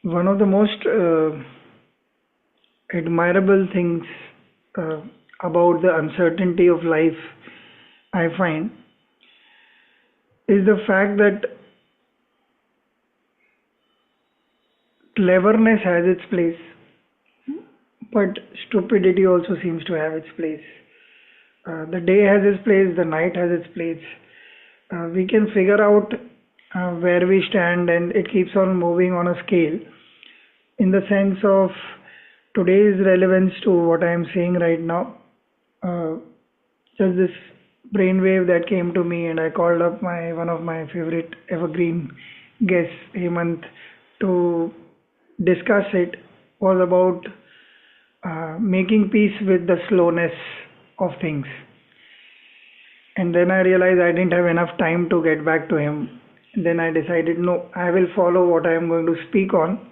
One of the most admirable things uh, about the uncertainty of life, I find, is the fact that cleverness has its place, but stupidity also seems to have its place. The day has its place, the night has its place. We can figure out where we stand, and it keeps on moving on a scale in the sense of today's relevance to what I am saying right now. Uh, just this brainwave that came to me, and I called up my one of my favorite evergreen guests, Hemant, to discuss it. Was about making peace with the slowness of things. And then I realized I didn't have enough time to get back to him. Then I decided, no, I will follow what I am going to speak on.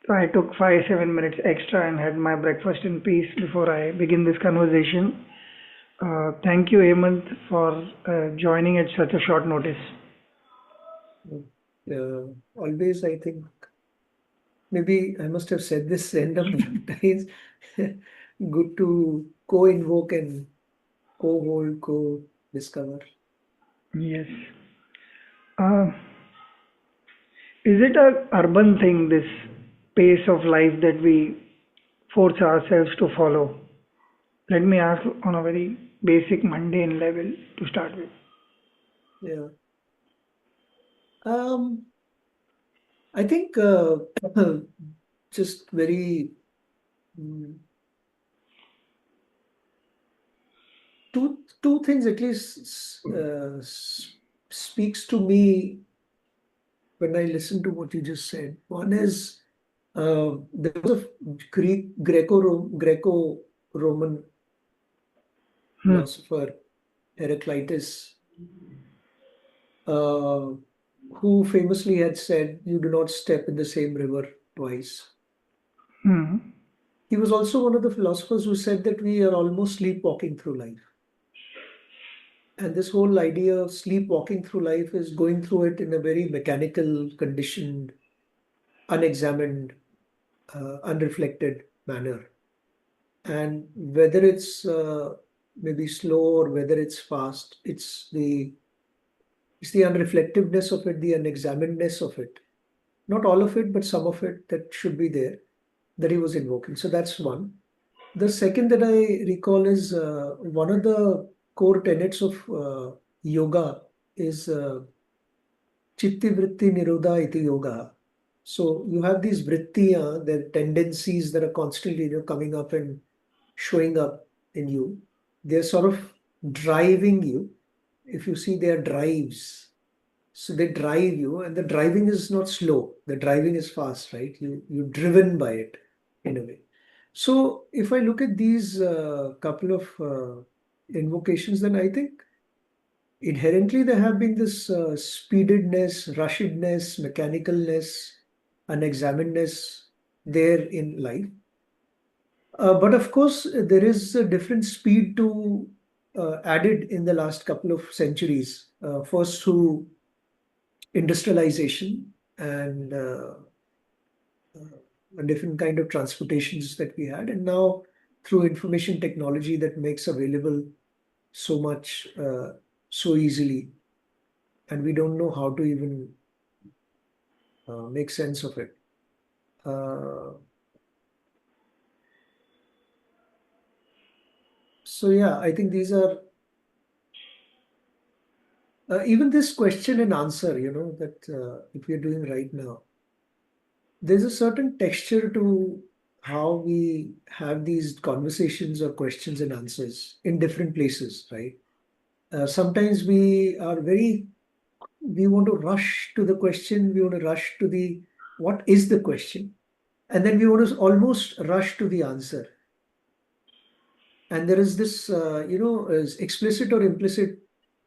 So I took 5, 7 minutes extra and had my breakfast in peace before I begin this conversation. Thank you, Hemant, for joining at such a short notice. Always, I think maybe I must have said this a number of times. Good to co-invoke and co-hold, co-discover. Yes. Uh, is it a urban thing, this pace of life that we force ourselves to follow? Let me ask on a very basic, mundane level to start with. Yeah. Um, I think just very mm, two things at least speaks to me when I listen to what you just said. One is there was a Greco-Roman Hmm. philosopher, Heraclitus, uh, who famously had said, "You do not step in the same river twice." Hmm. He was also one of the philosophers who said that we are almost sleepwalking through life. And this whole idea of sleepwalking through life is going through it in a very mechanical, conditioned, unexamined, unreflected manner. And whether it's maybe slow or whether it's fast, it's the unreflectiveness of it, the unexaminedness of it. Not all of it, but some of it that should be there that he was invoking. So that's one. The second that I recall is one of the core tenets of yoga is chitti vritti nirodha iti yoga. So you have these vritti, the tendencies that are constantly coming up and showing up in you. They're sort of driving you. If you see their drives, so they drive you, and the driving is not slow. The driving is fast, right? You're driven by it in a way. So if I look at these couple of invocations, then I think inherently there have been this speededness, rushedness, mechanicalness, unexaminedness there in life. But of course, there is a different speed to added in the last couple of centuries. First through industrialization and a different kind of transportations that we had, and now through information technology that makes available so much so easily, and we don't know how to even make sense of it. Uh, so yeah, I think these are even this question and answer, that if we're doing right now, there's a certain texture to how we have these conversations or questions and answers in different places, right? Sometimes we want to rush to the question, we want to rush to the what is the question, and then we want to almost rush to the answer. And there is this, is explicit or implicit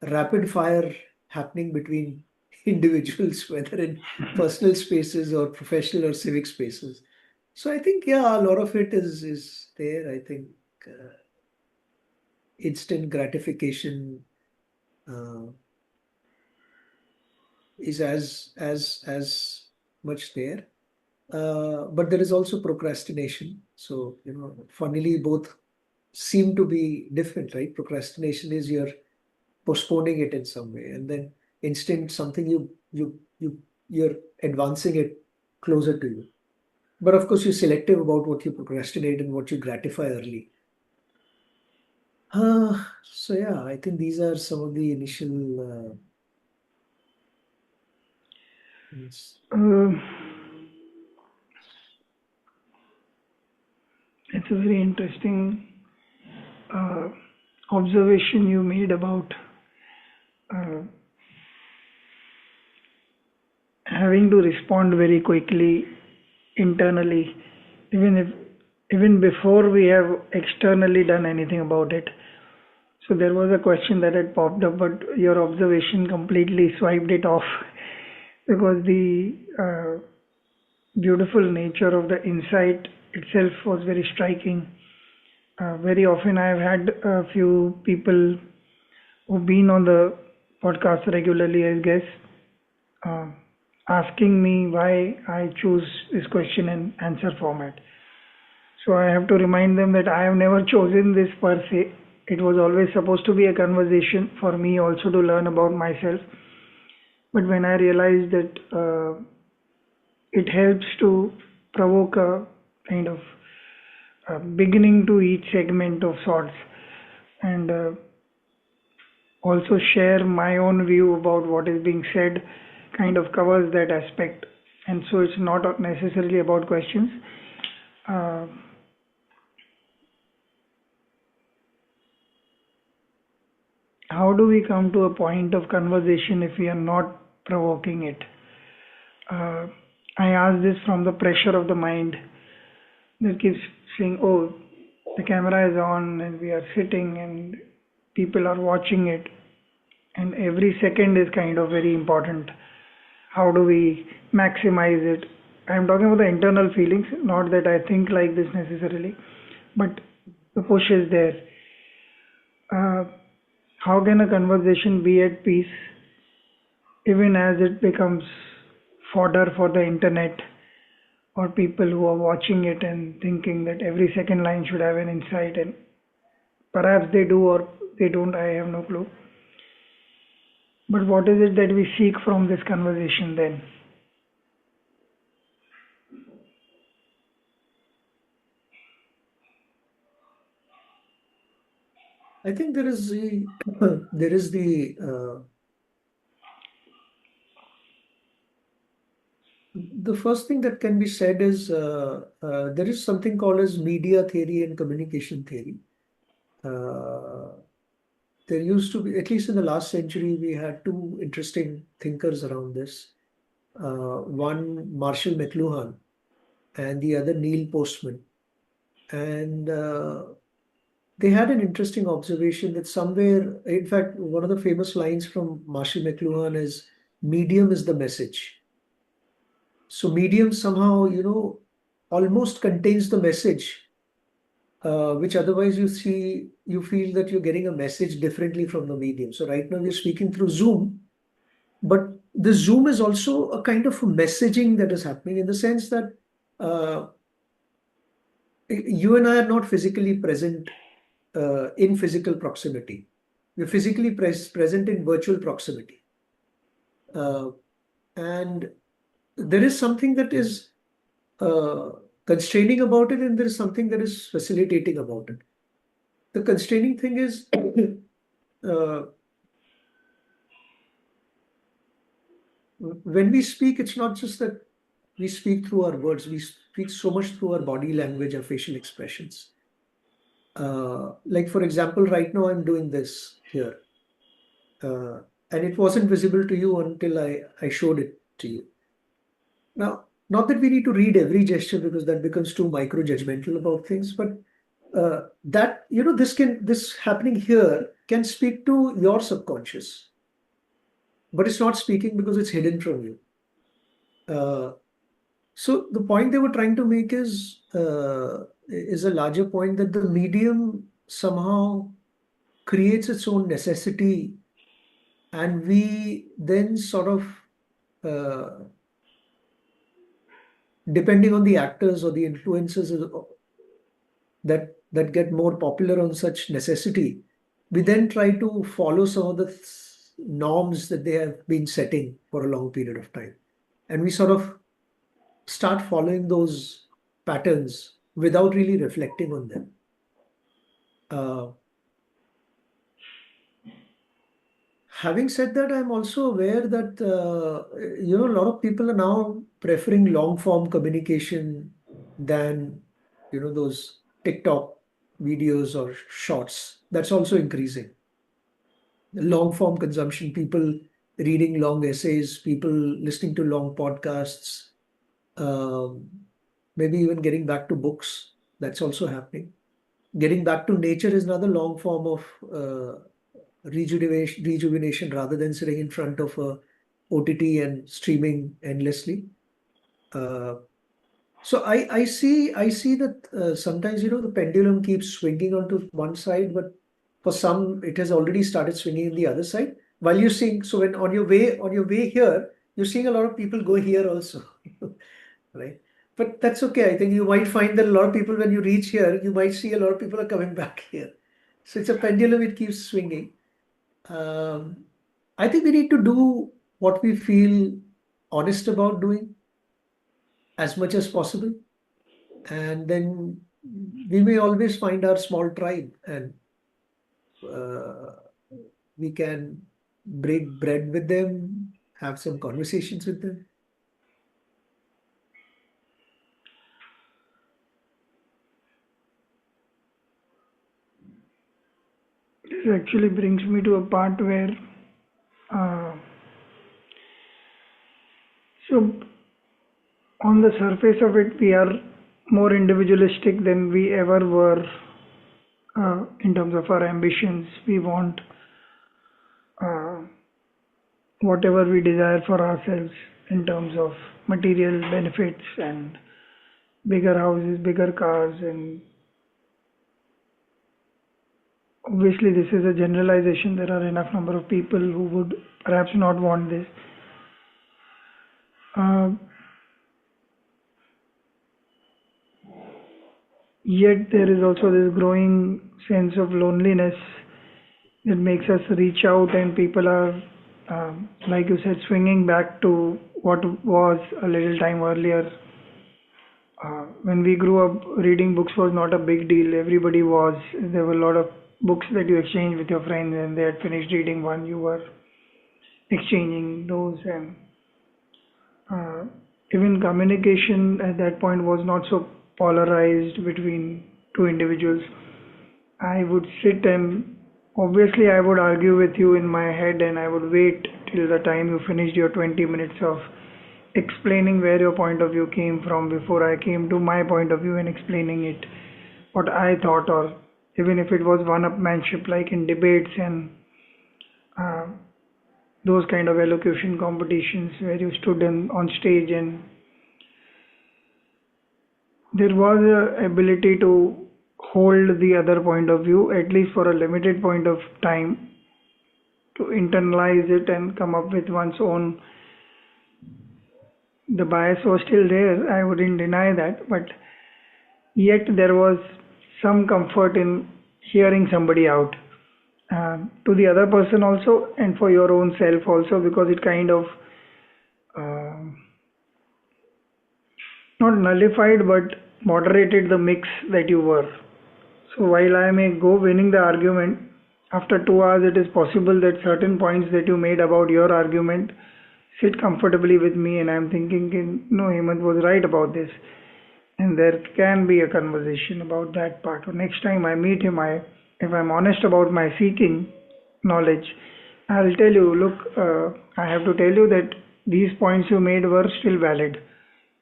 rapid fire happening between individuals, whether in personal spaces or professional or civic spaces. So I think, yeah, a lot of it is there. I think uh, instant gratification uh, is as much there. but there is also procrastination. So, funnily, both seem to be different, right? Procrastination is you're postponing it in some way, and then instinct, something you're advancing it closer to you. But of course, you're selective about what you procrastinate and what you gratify early. So yeah, I think these are some of the initial things. Uh, it's a very interesting uh, observation you made about uh, having to respond very quickly internally, even if even before we have externally done anything about it. So there was a question that had popped up, but your observation completely swiped it off because the beautiful nature of the insight itself was very striking. Very often, I've had a few people who've been on the podcast regularly as guests uh, asking me why I choose this question and answer format. So I have to remind them that I have never chosen this per se. It was always supposed to be a conversation for me also to learn about myself. But when I realized that it helps to provoke a kind of beginning to each segment of sorts and also share my own view about what is being said kind of covers that aspect, and so it's not necessarily about questions. uh, how do we come to a point of conversation if we are not provoking it? uh, I ask this from the pressure of the mind that keeps saying, oh, the camera is on and we are sitting and people are watching it, and every second is kind of very important. How do we maximize it? I'm talking about the internal feelings, not that I think like this necessarily, but the push is there. Uh, how can a conversation be at peace even as it becomes fodder for the internet or people who are watching it and thinking that every second line should have an insight, and perhaps they do or they don't, I have no clue. But what is it that we seek from this conversation then? I think there is the there is the first thing that can be said is there is something called as media theory and communication theory. Uh, there used to be, at least in the last century, we had two interesting thinkers around this. One, Marshall McLuhan, and the other, Neil Postman. And they had an interesting observation that somewhere, in fact, one of the famous lines from Marshall McLuhan is, medium is the message. So medium somehow, almost contains the message, which otherwise you feel that you're getting a message differently from the medium. So right now we're speaking through Zoom, but the Zoom is also a kind of a messaging that is happening in the sense that uh, you and I are not physically present in physical proximity. We're physically present in virtual proximity. Uh, and there is something that is uh, constraining about it, and there is something that is facilitating about it. The constraining thing is uh, when we speak, it's not just that we speak through our words, we speak so much through our body language, our facial expressions. Like, for example, right now I'm doing this here, uh, and it wasn't visible to you until I showed it to you. Now, not that we need to read every gesture because that becomes too micro judgmental about things, but that this happening here can speak to your subconscious, but it's not speaking because it's hidden from you. Uh, so the point they were trying to make is a larger point, that the medium somehow creates its own necessity, and we then sort of uh, depending on the actors or the influences that get more popular on such necessity, we then try to follow some of the norms that they have been setting for a long period of time. And we sort of start following those patterns without really reflecting on them. Uh, Having said that, I'm also aware that a lot of people are now preferring long form communication than those TikTok videos or shorts. That's also increasing. The long form consumption, people reading long essays, people listening to long podcasts, um, maybe even getting back to books. That's also happening. Getting back to nature is another long form of rejuvenation rather than sitting in front of a OTT and streaming endlessly. Uh, so I see that sometimes the pendulum keeps swinging onto one side, but for some it has already started swinging in the other side. While you're seeing, so when on your way here, you're seeing a lot of people go here also, right? But that's okay. I think you might find that a lot of people, when you reach here, you might see a lot of people are coming back here. So it's a pendulum; it keeps swinging. Um, I think we need to do what we feel honest about doing as much as possible, and then we may always find our small tribe, and uh, we can break bread with them, have some conversations with them. This actually brings me to a part where, uh, so on the surface of it, we are more individualistic than we ever were in terms of our ambitions. We want uh, whatever we desire for ourselves in terms of material benefits and bigger houses, bigger cars, and obviously this is a generalization. There are enough number of people who would perhaps not want this. Uh, Yet there is also this growing sense of loneliness that makes us reach out, and people are, like you said, swinging back to what was a little time earlier. When we grew up, reading books was not a big deal. Everybody was. There were a lot of books that you exchanged with your friends, and they had finished reading one, you were exchanging those, and uh, even communication at that point was not so polarized between two individuals. I would sit and obviously I would argue with you in my head, and I would wait till the time you finished your 20 minutes of explaining where your point of view came from before I came to my point of view and explaining it, what I thought, or even if it was one-upmanship like in debates and uh, those kind of elocution competitions where you stood on stage and there was a ability to hold the other point of view at least for a limited point of time, to internalize it and come up with one's own. The bias was still there, I wouldn't deny that, but yet there was some comfort in hearing somebody out, to the other person also and for your own self also, because it kind of um not nullified but moderated the mix that you were. So while I may go winning the argument, after 2 hours it is possible that certain points that you made about your argument sit comfortably with me, and I'm thinking, no, Hemant was right about this, and there can be a conversation about that part. Or next time I meet him, if I'm honest about my seeking knowledge, I'll tell you, look, I have to tell you that these points you made were still valid,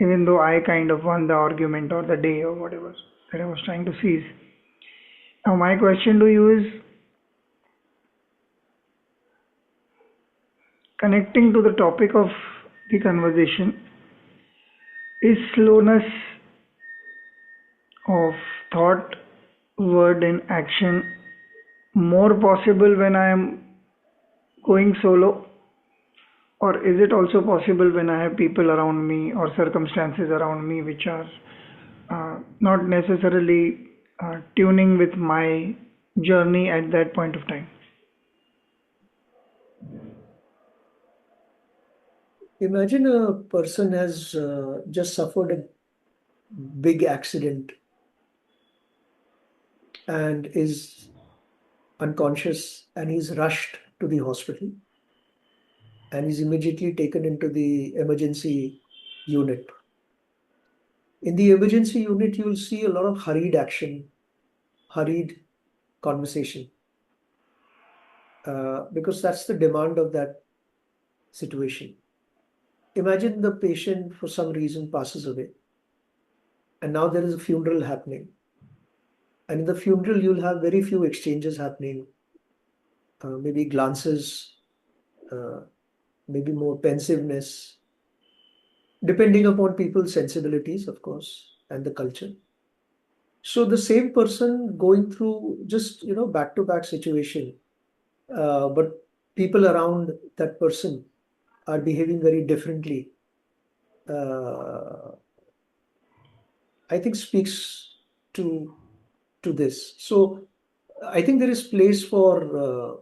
even though I kind of won the argument or the day or whatever that I was trying to seize. Now, my question to you is, connecting to the topic of the conversation, is slowness of thought, word, and action more possible when I am going solo, Or is it also possible when I have people around me or circumstances around me which are not necessarily tuning with my journey at that point of time? Imagine a person has just suffered a big accident and is unconscious, and he's rushed to the hospital, and he's immediately taken into the emergency unit. In the emergency unit, you'll see a lot of hurried action, hurried conversation, because that's the demand of that situation. Imagine the patient, for some reason, passes away, and now there is a funeral happening. And in the funeral, you'll have very few exchanges happening, maybe glances, uh, maybe more pensiveness, depending upon people's sensibilities, of course, and the culture. So the same person going through just, back-to-back situation, but people around that person are behaving very differently, uh, I think speaks to to this. So I think there is place for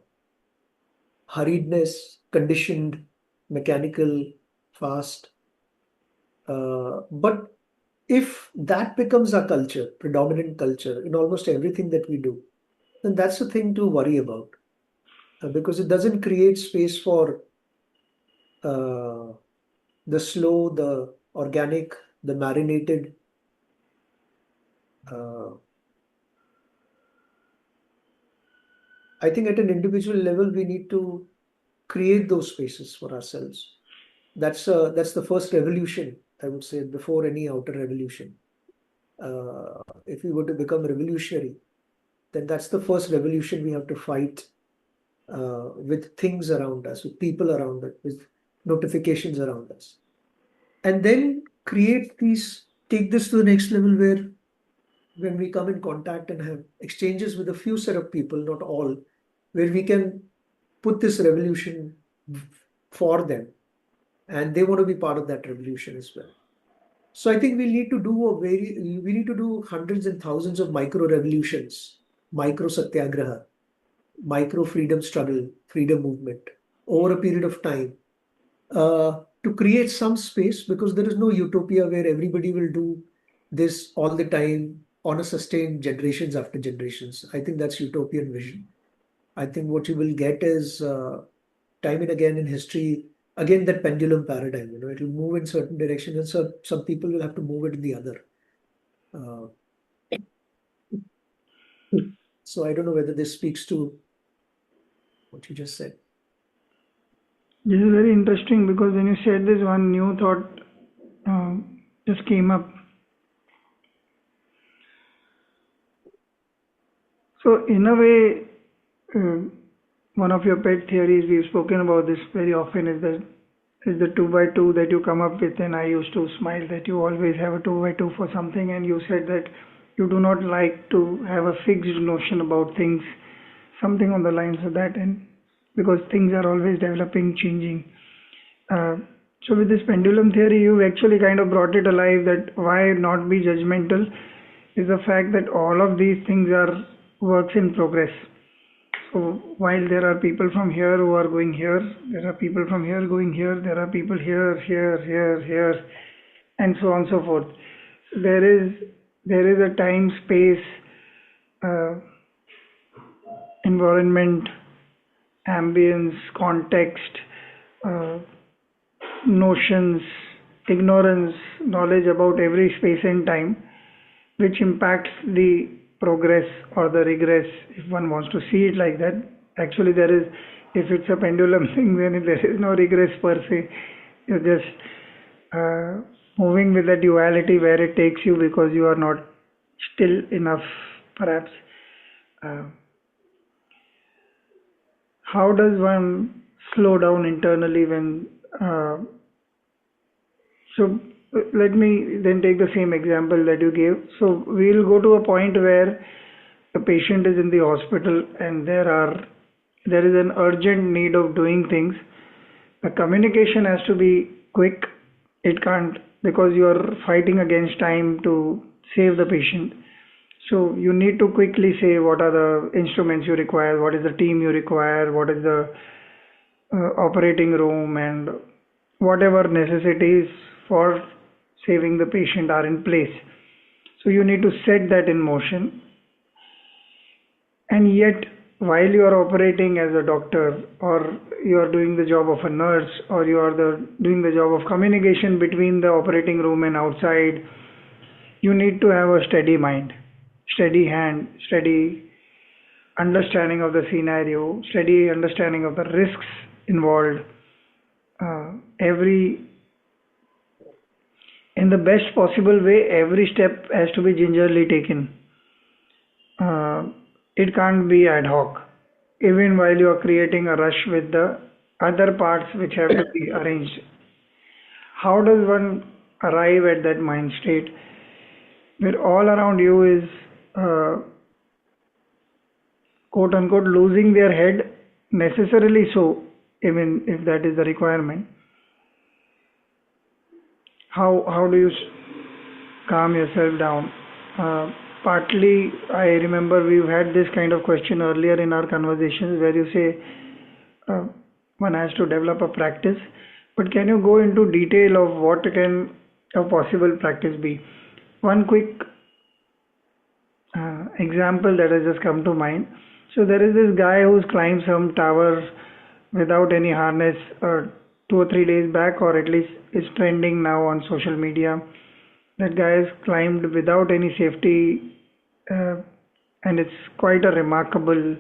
hurriedness, conditioned, mechanical, fast. But if that becomes our culture, predominant culture in almost everything that we do, then that's the thing to worry about, because it doesn't create space for uh, the slow, the organic, the marinated. Uh, I think at an individual level, we need to create those spaces for ourselves. That's the first revolution, I would say, before any outer revolution. If we were to become revolutionary, then that's the first revolution we have to fight, with things around us, with people around us, with notifications around us. And then take this to the next level where when we come in contact and have exchanges with a few set of people, not all, where we can put this revolution for them and they want to be part of that revolution as well. So I think we need to do hundreds and thousands of micro revolutions, micro satyagraha, micro freedom struggle, freedom movement over a period of time, to create some space, because there is no utopia where everybody will do this all the time on a sustained generations after generations. I think that's utopian vision. I think what you will get is, time and again in history, again that pendulum paradigm. It will move in certain direction, and so some people will have to move it in the other. Uh, so I don't know whether this speaks to what you just said. This is very interesting because when you said this, one new thought just came up. So, in a way, uh, one of your pet theories, we've spoken about this very often, is the two by two that you come up with, and I used to smile that you always have a two by two for something, and you said that you do not like to have a fixed notion about things, something on the lines of that, and because things are always developing, changing. Uh, so with this pendulum theory, you actually kind of brought it alive that why not be judgmental is the fact that all of these things are works in progress. So while there are people from here who are going here, there are people from here going here, there are people here, here, here, here, and so on and so forth. There is there is a time, space, uh, environment, ambience, context, uh, notions, ignorance, knowledge about every space and time, which impacts the progress or the regress, if one wants to see it like that. Actually, if it's a pendulum thing, then there is no regress per se. You're just uh, moving with the duality where it takes you because you are not still enough, perhaps. Uh, how does one slow down internally when uh, so let me then take the same example that you gave. So we'll go to a point where the patient is in the hospital and there is an urgent need of doing things. The communication has to be quick. It can't, because you are fighting against time to save the patient. So you need to quickly say what are the instruments you require, what is the team you require, what is the operating room, and whatever necessities for saving the patient are in place. So you need to set that in motion. And yet, while you are operating as a doctor, or you are doing the job of a nurse, or you are doing the job of communication between the operating room and outside, you need to have a steady mind, steady hand, steady understanding of the scenario, steady understanding of the risks involved. Every In the best possible way, every step has to be gingerly taken. Uh, it can't be ad hoc, even while you are creating a rush with the other parts which have to be arranged. How does one arrive at that mind state where all around you is quote unquote losing their head, necessarily so, even if that is the requirement? How do you calm yourself down? Partly, I remember we've had this kind of question earlier in our conversations where you say uh, one has to develop a practice, but can you go into detail of what can a possible practice be? One quick example that has just come to mind. So there is this guy who's climbed some tower without any harness 2 or 3 days back, or at least is trending now on social media. That guy has climbed without any safety, uh, and it's quite a remarkable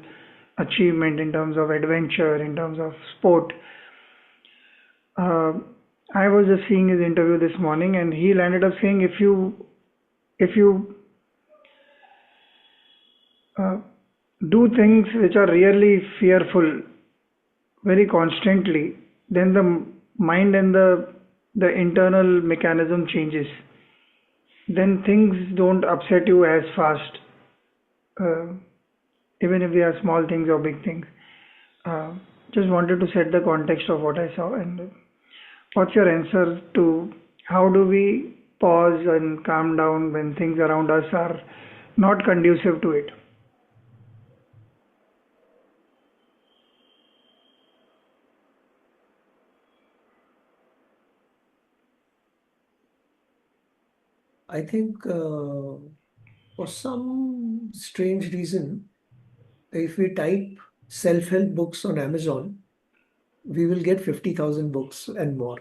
achievement in terms of adventure, in terms of sport. Uh, I was just seeing his interview this morning, and he landed up saying if you uh, do things which are really fearful very constantly, then the mind and the internal mechanism changes. Then things don't upset you as fast, uh, even if they are small things or big things. Uh, just wanted to set the context of what I saw. And what's your answer to how do we pause and calm down when things around us are not conducive to it? I think for some strange reason, if we type self-help books on Amazon, we will get 50,000 books and more.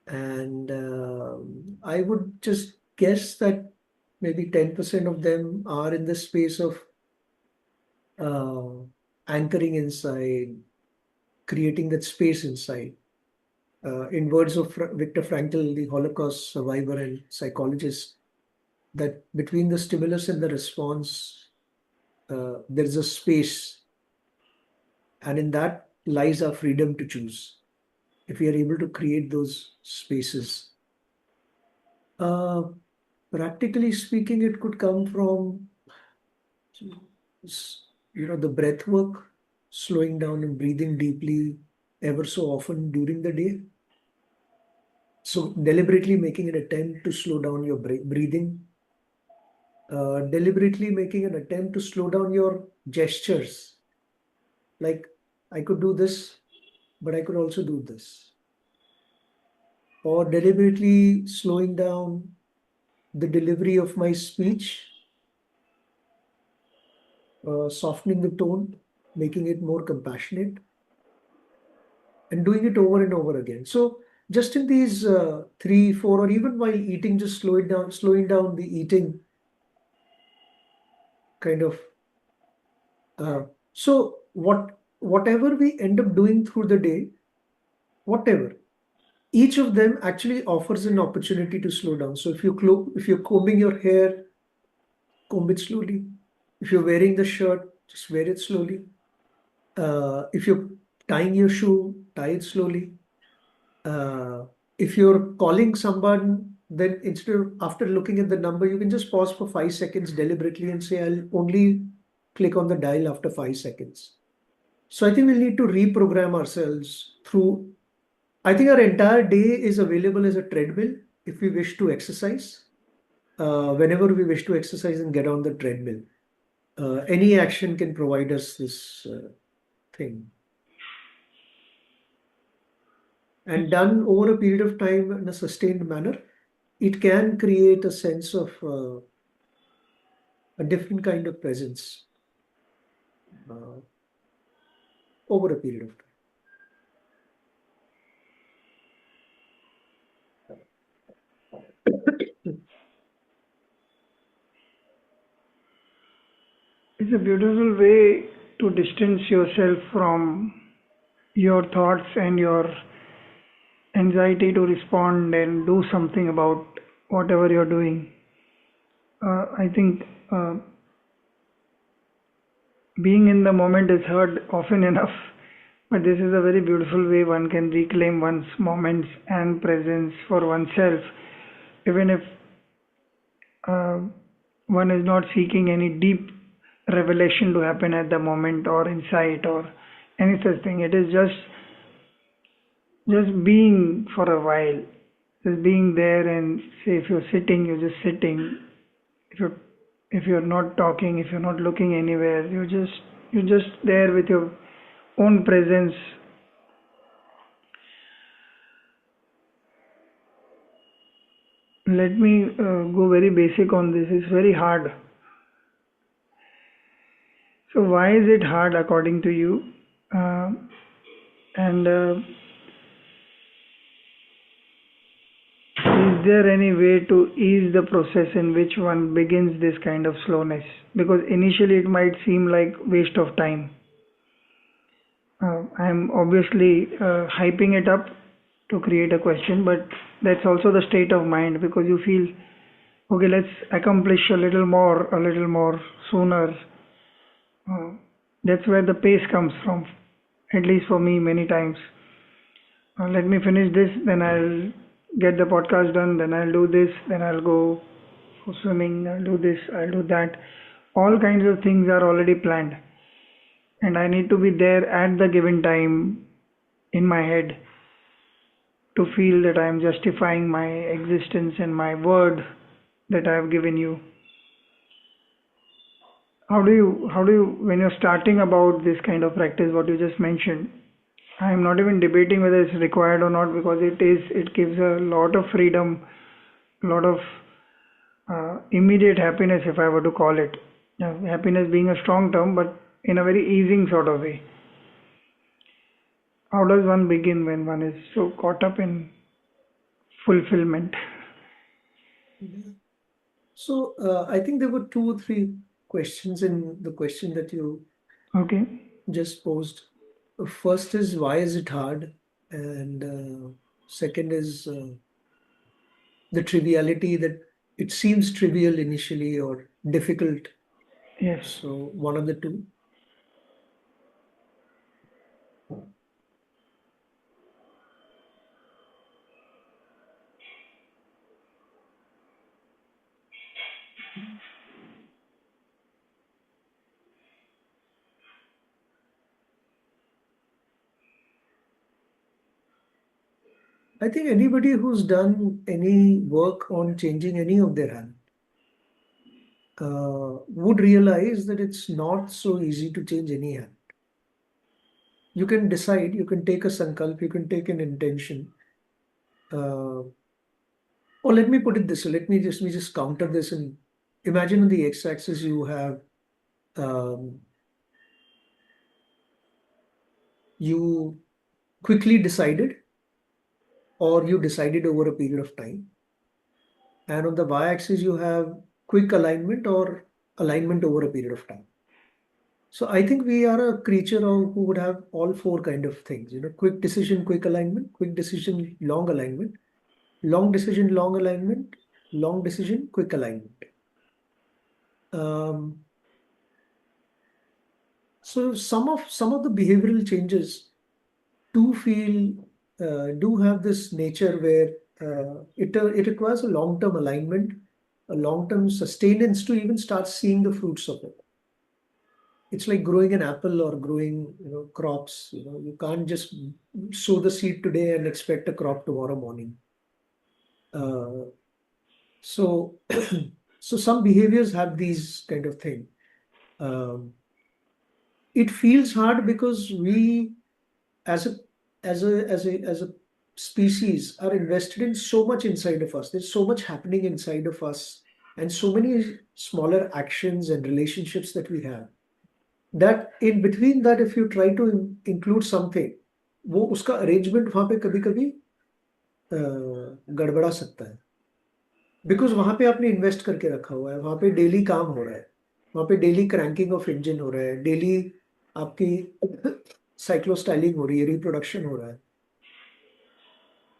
And I would just guess that maybe 10% of them are in the space of uh, anchoring inside, creating that space inside. In words of Viktor Frankl, the Holocaust survivor and psychologist, that between the stimulus and the response, there is a space, and in that lies our freedom to choose. If we are able to create those spaces, uh, practically speaking, it could come from the breath work, slowing down and breathing deeply ever so often during the day. So deliberately making an attempt to slow down your breathing, deliberately making an attempt to slow down your gestures. Like, I could do this, but I could also do this. Or deliberately slowing down the delivery of my speech, softening the tone, making it more compassionate, and doing it over and over again. So just in these 3, 4, or even while eating, just slowing down the eating kind of. So whatever we end up doing through the day, whatever, each of them actually offers an opportunity to slow down. So if you're combing your hair, comb it slowly. If you're wearing the shirt, just wear it slowly. If you're tying your shoe, tie it slowly. If you're calling someone, then instead of after looking at the number, you can just pause for 5 seconds deliberately and say, I'll only click on the dial after 5 seconds. So I think we'll need to reprogram ourselves through I think our entire day is available as a treadmill if we wish to exercise. Whenever we wish to exercise and get on the treadmill, any action can provide us this thing. And done over a period of time in a sustained manner, it can create a sense of a different kind of presence uh, over a period of time. It's a beautiful way to distance yourself from your thoughts and your anxiety to respond and do something about whatever you're doing. I think being in the moment is hard often enough, but this is a very beautiful way one can reclaim one's moments and presence for oneself, even if uh, one is not seeking any deep revelation to happen at the moment or insight or any such thing. It is just being for a while, just being there, and say if you're sitting, you're just sitting. If you're not talking, if you're not looking anywhere, you're just there with your own presence. Let me go very basic on this. It's very hard. So why is it hard according to you? Uh, and Is there any way to ease the process in which one begins this kind of slowness? Because initially it might seem like waste of time. I'm obviously hyping it up to create a question, but that's also the state of mind because you feel, okay, let's accomplish a little more sooner. Uh, that's where the pace comes from, at least for me, many times. Let me finish this, then I'll get the podcast done, then I'll do this, then I'll go for swimming, I'll do this, I'll do that. All kinds of things are already planned, and I need to be there at the given time in my head to feel that I am justifying my existence and my word that I have given you. How do you, when you're starting about this kind of practice, what you just mentioned, I'm not even debating whether it's required or not because it gives a lot of freedom, a lot of immediate happiness, if I were to call it. Happiness being a strong term, but in a very easing sort of way. How does one begin when one is so caught up in fulfillment? So I think there were two or three questions in the question that you Okay. just posed. First is why is it hard? And second is the triviality that it seems trivial initially or difficult. Yes. So one of the two. I think anybody who's done any work on changing any of their habits would realize that it's not so easy to change any habit. You can decide, you can take a sankalp, you can take an intention. Or let me put it this way, let me just counter this and imagine on the x-axis you have um, you quickly decided or you decided over a period of time. And on the y-axis you have quick alignment or alignment over a period of time. So I think we are a creature who would have all four kind of things, quick decision, quick alignment, quick decision, long alignment, long decision, long alignment, long decision, quick alignment. Um, so some of the behavioral changes do have this nature where it requires a long-term alignment, a long-term sustenance to even start seeing the fruits of it. it's like growing an apple or growing, crops. You can't just sow the seed today and expect a crop tomorrow morning. Uh, so, so some behaviors have these kind of thing. Um, it feels hard because we, as a as a species, are invested in so much inside of us. There's so much happening inside of us, and so many smaller actions and relationships that we have, that in between that, if you try to include something, वो उसका arrangement वहां पे कभी कभी गड़बड़ा सकता है, because वहां पे आपने इन्वेस्ट करके रखा हुआ है, वहां पे डेली काम हो रहा है, वहां पे डेली क्रैंकिंग ऑफ इंजन हो रहा है, डेली आपकी साइक्लोस्टाइलिंग हो रही है, रिप्रोडक्शन हो रहा है,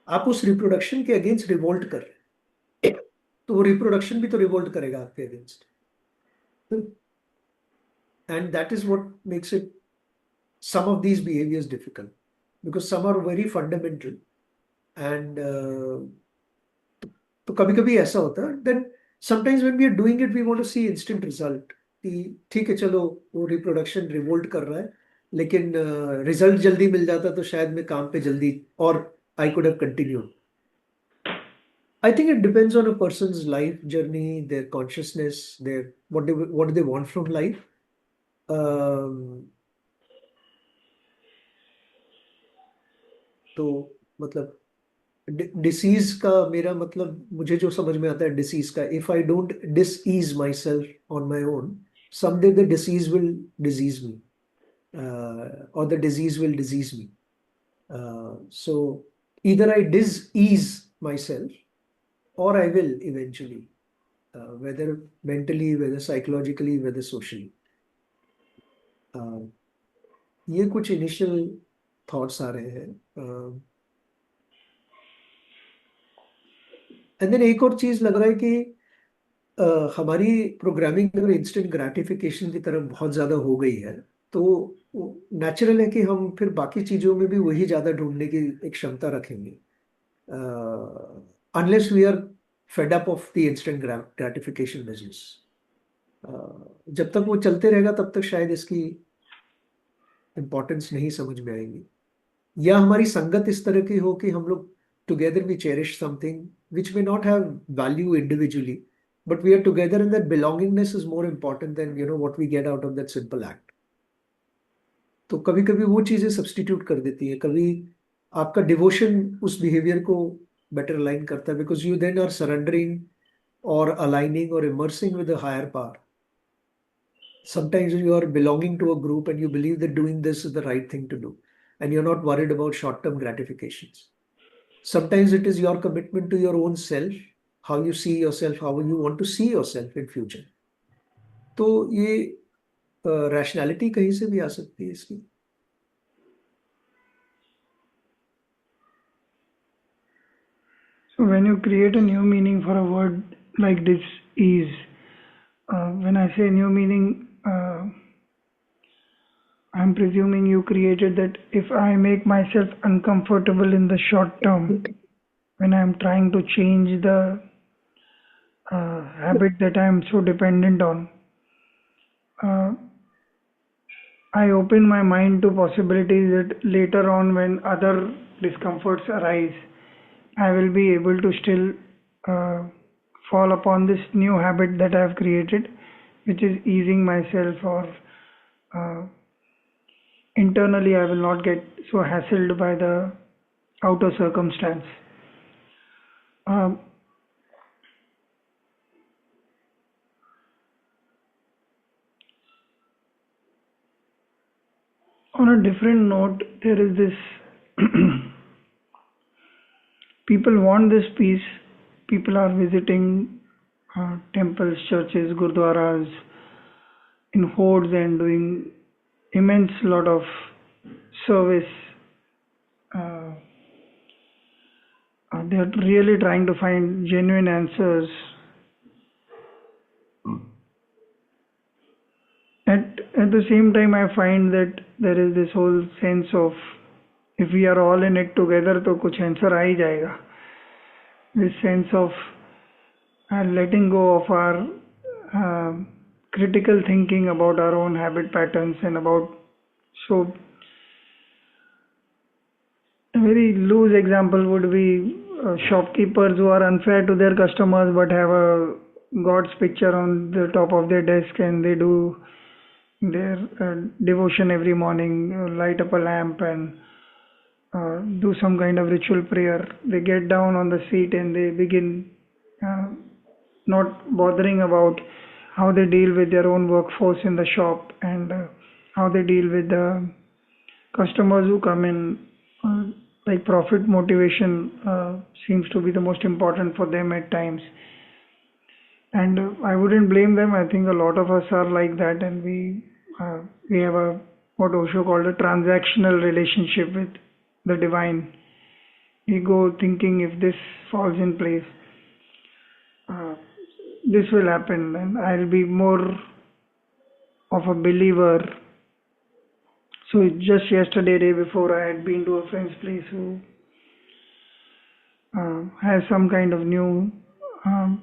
आप उस रिप्रोडक्शन के अगेंस्ट रिवोल्ट कर रहे हैं, तो वो रिप्रोडक्शन भी तो रिवोल्ट करेगा आपके against, and that is what makes it some of these behaviors difficult, because some are very fundamental, and तो कभी कभी ऐसा होता है, then sometimes when we are doing it we want to see instant result, कि ठीक है चलो वो रिप्रोडक्शन रिवोल्ट कर रहा है, लेकिन रिजल्ट जल्दी मिल जाता तो शायद मैं काम पे जल्दी, और I could have continued. I think it depends on a person's life journey, their consciousness, their what do they want from life. तो मतलब डिसीज का मेरा मतलब, मुझे जो समझ में आता है डिसीज का, if I don't dis ease my self on my own, someday the disease will disease me, or the disease will disease me. So either I dis-ease myself, or I will eventually, whether mentally, whether psychologically, whether socially. ये कुछ initial thoughts आ रहे हैं. And then एक और चीज लग रहा है कि हमारी प्रोग्रामिंग अगर इंस्टेंट ग्रेटिफिकेशन की तरफ बहुत ज्यादा हो गई है, तो नेचुरल है कि हम फिर बाकी चीजों में भी वही ज्यादा ढूंढने की एक क्षमता रखेंगे, unless we are fed up of the instant gratification business. जब तक वो चलते रहेगा तब तक शायद इसकी इम्पोर्टेंस नहीं समझ में आएगी, या हमारी संगत इस तरह की हो कि हम लोग together we cherish something which may not have value individually, but we are together, and that belongingness is more important than what we get out of that simple act. तो कभी कभी वो चीजें सब्सटीट्यूट कर देती है, कभी आपका डिवोशन उस बिहेवियर को बेटर अलाइन करता है, because you then are surrendering और अलाइनिंग और immersing with a higher power. Sometimes you are belonging to a group and you believe that doing this is the right thing to do, and you're not worried about short-term gratifications. Sometimes it is your commitment to your own self, how you see yourself, how you want to see yourself in future. तो ये rationality कहीं से भी आ सकती है इसकी. So when you create a new meaning for a word like this is, when I say new meaning, I'm presuming you created that if I make myself uncomfortable in the short term, when I'm trying to change the habit that I'm so dependent on, I open my mind to possibilities that later on, when other discomforts arise, I will be able to still fall upon this new habit that I've created, which is easing myself, or internally I will not get so hassled by the outer circumstance. On a different note, there is this people want this peace. People are visiting temples, churches, gurdwaras in hordes and doing immense lot of service. They are really trying to find genuine answers. At the same time, I find that there is this whole sense of, if we are all in it together, तो कुछ answer आ ही जाएगा. This sense of letting go of our critical thinking about our own habit patterns and about. So a very loose example would be shopkeepers who are unfair to their customers but have a God's picture on the top of their desk, and they do their devotion every morning, light up a lamp and do some kind of ritual prayer. They get down on the seat and they begin uh, not bothering about how they deal with their own workforce in the shop, and how they deal with the customers who come in. Uh, like profit motivation seems to be the most important for them at times, and I wouldn't blame them. I think a lot of us are like that, and we have a what Osho called a transactional relationship with the divine. We go thinking if this falls in place, uh, this will happen, and I'll be more of a believer. So just yesterday, day before, I had been to a friend's place who has some kind of new um,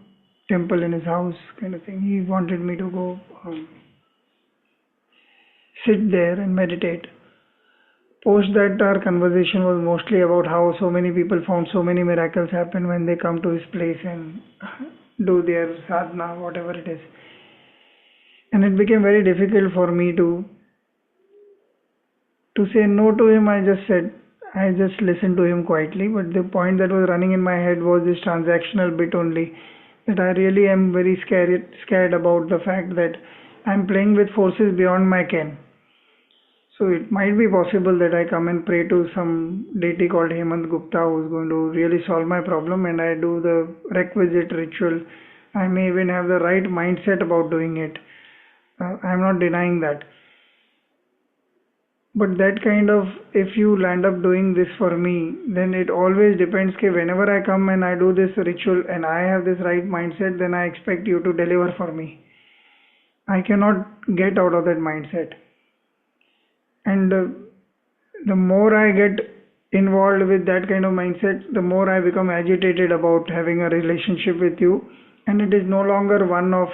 temple in his house, kind of thing. He wanted me to go sit there and meditate. Post that, our conversation was mostly about how so many people found so many miracles happen when they come to his place and do their sadhana, whatever it is. And it became very difficult for me to say no to him. I just listened to him quietly. But the point that was running in my head was this transactional bit only. That I really am very scared about the fact that I'm playing with forces beyond my ken. So it might be possible that I come and pray to some deity called Hemant Gupta who's going to really solve my problem, and I do the requisite ritual. I may even have the right mindset about doing it. I'm not denying that. But that kind of, if you land up doing this for me, then it always depends. Okay, whenever I come and I do this ritual and I have this right mindset, then I expect you to deliver for me. I cannot get out of that mindset. And the more I get involved with that kind of mindset, the more I become agitated about having a relationship with you. And it is no longer one of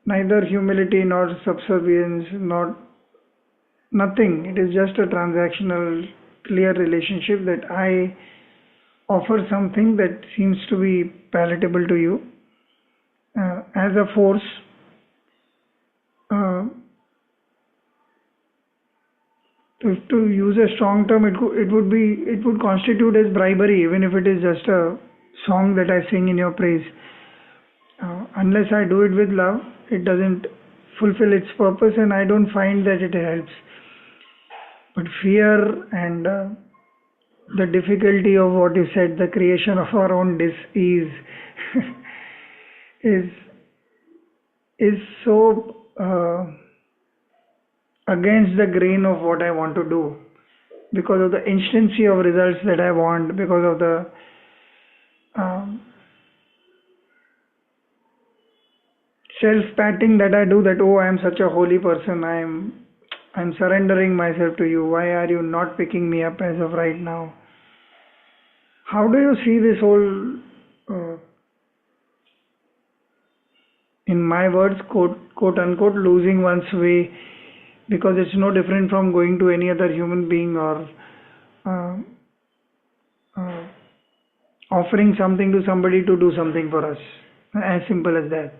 neither humility nor subservience, nor nothing. It is just a transactional, clear relationship that I offer something that seems to be palatable to you as a force. Uh, to use a strong term, it would constitute as bribery, even if it is just a song that I sing in your praise. Unless I do it with love, it doesn't fulfill its purpose, and I don't find that it helps. But fear and the difficulty of what you said, the creation of our own dis-ease, is is so against the grain of what I want to do, because of the instancy of results that I want, because of the um, self-patting that I do. That, oh, I am such a holy person. I'm surrendering myself to you. Why are you not picking me up as of right now? How do you see this whole, in my words, quote unquote, losing one's way? Because it's no different from going to any other human being or uh, uh, offering something to somebody to do something for us. As simple as that.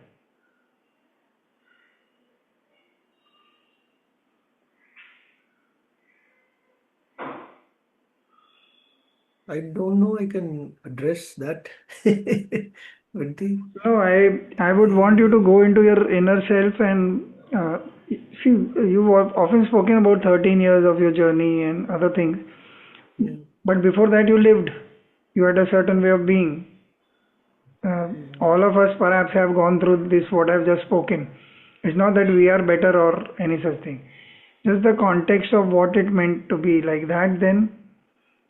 I don't know I can address that. Vinti. No, I would want you to go into your inner self and see. You've often spoken about 13 years of your journey and other things, Yeah. but before that, you lived. You had a certain way of being. Mm. All of us perhaps have gone through this, what I've just spoken. It's not that we are better or any such thing. Just the context of what it meant to be like that then,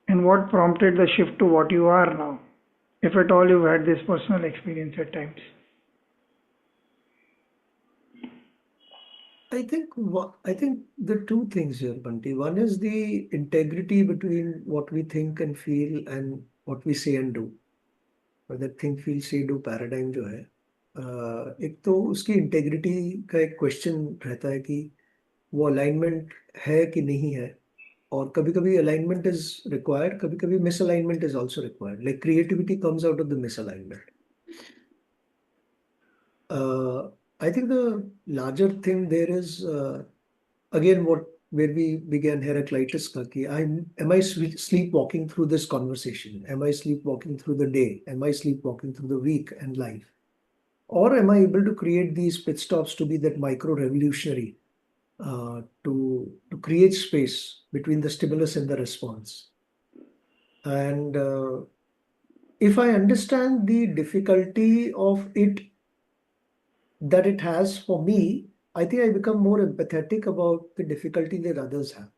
and what prompted the shift to what you are now. If at all you've had this personal experience at times. I think the two things here, Bunty. One is the integrity between what we think and feel and what we say and do. और that think feel say do paradigm जो है, एक तो उसकी integrity का एक question रहता है कि वो अलाइनमेंट है कि नहीं है, और कभी कभी अलाइनमेंट इज रिक्वायर्ड, कभी कभी misalignment is also required, like creativity comes out of the misalignment. I think the larger thing there is again what where we began Heraclitus ka ki am I sleepwalking through this conversation? Am I sleepwalking through the day? Am I sleepwalking through the week and life? Or am I able to create these pit stops to be that micro revolutionary to create space between the stimulus and the response? And if I understand the difficulty of it that it has for me, I think I become more empathetic about the difficulty that others have.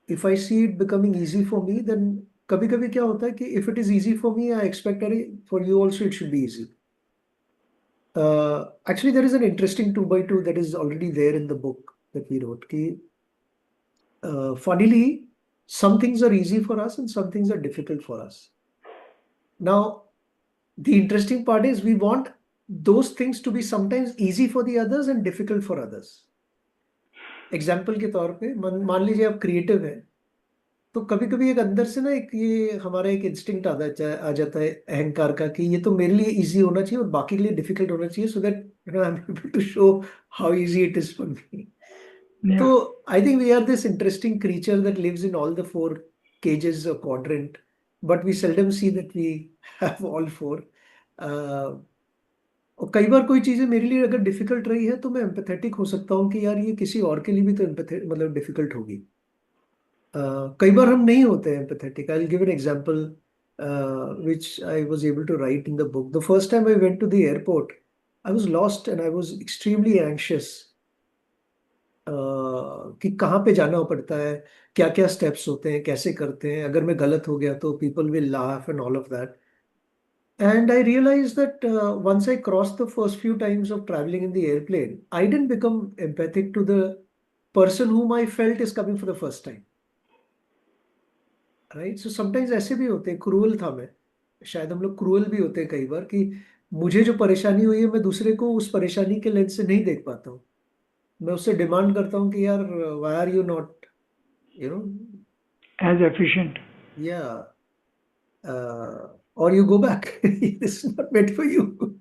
If I see it becoming easy for me, then कभी कभी क्या होता है कि if it is easy for me, I expect that for you also it should be easy. Actually, there is an interesting 2 by 2 that is already there in the book that we wrote. कि, funnily, some things are easy for us and some things are difficult for us. Now, the interesting part is we want those things to be sometimes easy for the others and difficult for others. Example के तौर पे मान लीजिए आप creative है, तो कभी कभी एक अंदर से ना एक ये हमारा एक इंस्टिंक्ट आ जाता है अहंकार का कि ये तो मेरे लिए इजी होना चाहिए और बाकी के लिए डिफिकल्ट होना चाहिए, so that I am able to show how easy it is for me. तो Yeah. I think we are this interesting creature that lives in all the 4 cages or quadrant, but we seldom see that we have all 4. और कई बार कोई चीजें मेरे लिए अगर difficult रही है तो मैं एम्पैथेटिक हो सकता हूँ कि यार ये किसी और के लिए भी तो मतलब डिफिकल्ट होगी. कई बार हम नहीं होते हैं empathetic. I will give an example which I was able to write in the book. The first time I went to the airport, I was lost and I was extremely anxious. कि कहाँ पे जाना पड़ता है, क्या क्या steps होते हैं, कैसे करते हैं, अगर मैं गलत हो गया तो people will laugh and all of that. And I realized that once I crossed the first few times of traveling in the airplane, I didn't become empathic to the person whom I felt is coming for the first time. Right? So sometimes ऐसे भी होते हैं, cruel था मैं. शायद हम लोग cruel भी होते हैं कई बार कि मुझे जो परेशानी हुई है मैं दूसरे को उस परेशानी के लेंस से नहीं देख पाता हूँ. मैं उससे डिमांड करता हूँ कि यार why are you not, you know, As efficient. yeah, or you go back. This is not meant for you. To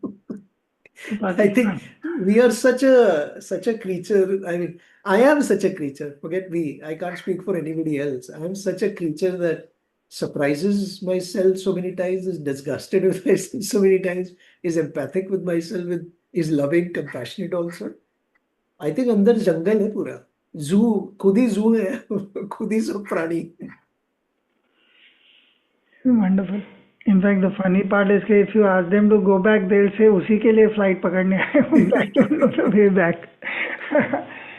I think Pakistan. we are such a creature. I mean, I am such a creature. Forget me. I can't speak for anybody else. I am such a creature that surprises myself so many times, is disgusted with myself so many times, is empathic with myself, is loving, compassionate also. I think अंदर जंगल है पूरा. जू, खुद ही जू है. खुद ही सब प्राणी. Wonderful. In fact, the funny part is that if you ask them to go back, they'll say उसी के लिए flight पकड़ने आए हूँ. I don't know the way back.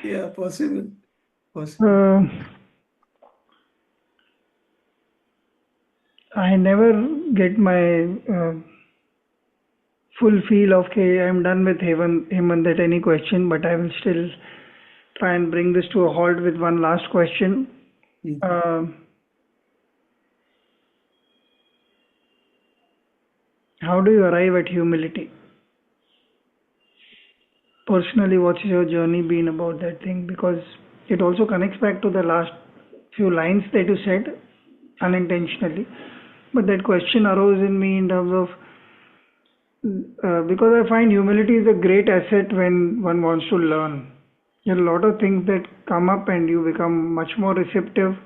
Yeah, possible. Possible. I never get my full feel of okay, I'm done with Hemant at any question, but I will still try and bring this to a halt with one last question. How do you arrive at humility? Personally, what's your journey been about that thing? Because it also connects back to the last few lines that you said unintentionally. But that question arose in me in terms of because I find humility is a great asset when one wants to learn. There are a lot of things that come up and you become much more receptive.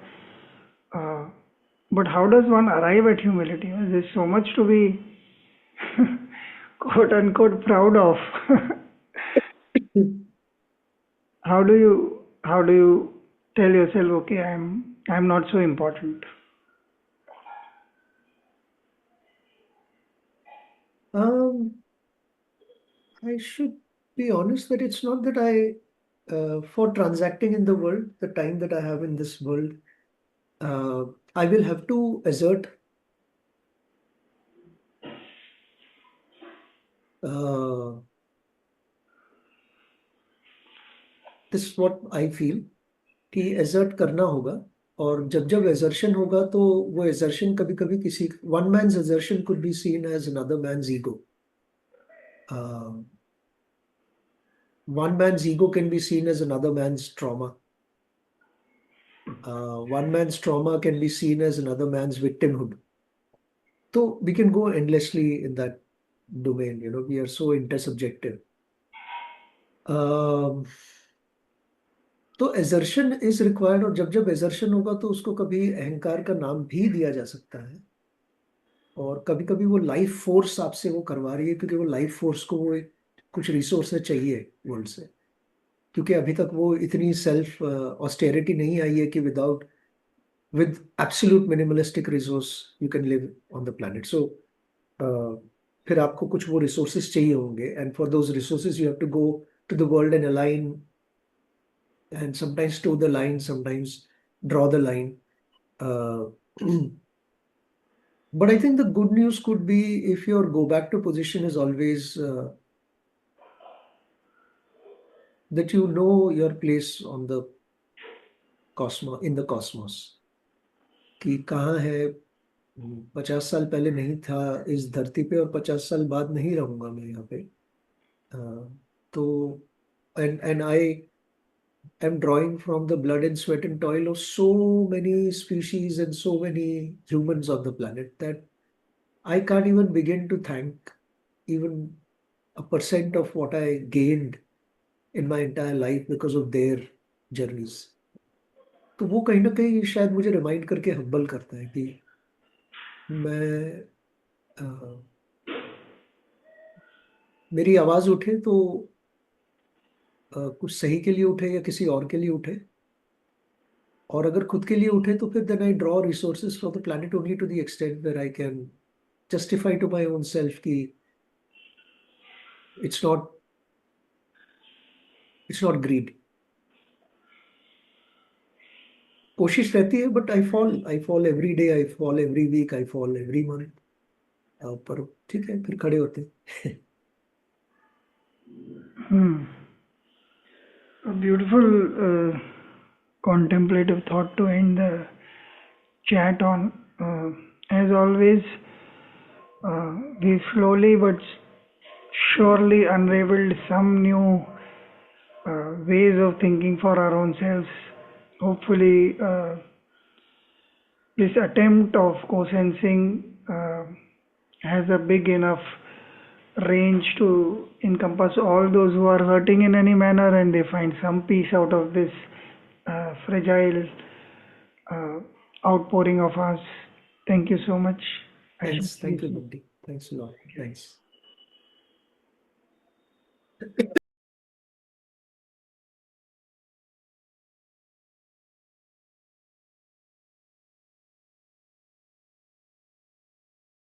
But how does one arrive at humility? There's so much to be quote unquote proud of. How do you tell yourself, okay, I'm not so important? I should be honest that it's not that for transacting in the world, the time that I have in this world, I will have to assert this is what I feel कि assert करना होगा. और जब जब assertion होगा तो वो assertion कभी कभी किसी one man's assertion could be seen as another man's ego. Um, one man's ego can be seen as another man's trauma. One man's trauma can be seen as another man's victimhood. So we can go endlessly in that domain. We are so intersubjective. Um, तो assertion is required, और जब जब assertion होगा तो उसको कभी अहंकार का नाम भी दिया जा सकता है, और कभी कभी वो लाइफ फोर्स आपसे वो करवा रही है, क्योंकि वो लाइफ फोर्स को वो कुछ रिसोर्सेज चाहिए वर्ल्ड से, क्योंकि अभी तक वो इतनी सेल्फ ऑस्टेरिटी नहीं आई है कि without with absolute minimalistic resource you can live on the planet. So फिर आपको कुछ वो रिसोर्सेज चाहिए होंगे, and for those resources you have to go to the world and align, and sometimes toe the line, sometimes draw the line. Uh, but I think the good news could be, if your go back to position is always that you know your place on the cosmos, in the cosmos, कि कहाँ है. 50 साल पहले नहीं था इस धरती पे, और 50 साल बाद नहीं रहूंगा मैं यहाँ पे. तो and I am drawing from the blood and sweat and toil of so many species and so many humans on the planet, that I can't even begin to thank even a percent of what I gained in my entire life because of their journeys. तो वो कहीं ना कहीं शायद मुझे remind करके humble करता है कि मैं अ, मेरी आवाज उठे तो कुछ सही के लिए उठे या किसी और के लिए उठे, और अगर खुद के लिए उठे तो फिर then I draw resources from the planet only to the extent where I can justify to my own self कि it's not it's not greed. कोशिश रहती है, but I fall every day, I fall every week, I fall every month. पर ठीक है, फिर खड़े होते हैं. Hmm. A beautiful contemplative thought to end the chat on. As always, we slowly but surely unraveled some new ways of thinking for our own selves. Hopefully, this attempt of co-sensing has a big enough range to encompass all those who are hurting in any manner, and they find some peace out of this fragile uh, outpouring of us. Thank you so much. I should Thanks, see thank you, you. Bunty. Thanks a lot. Thanks.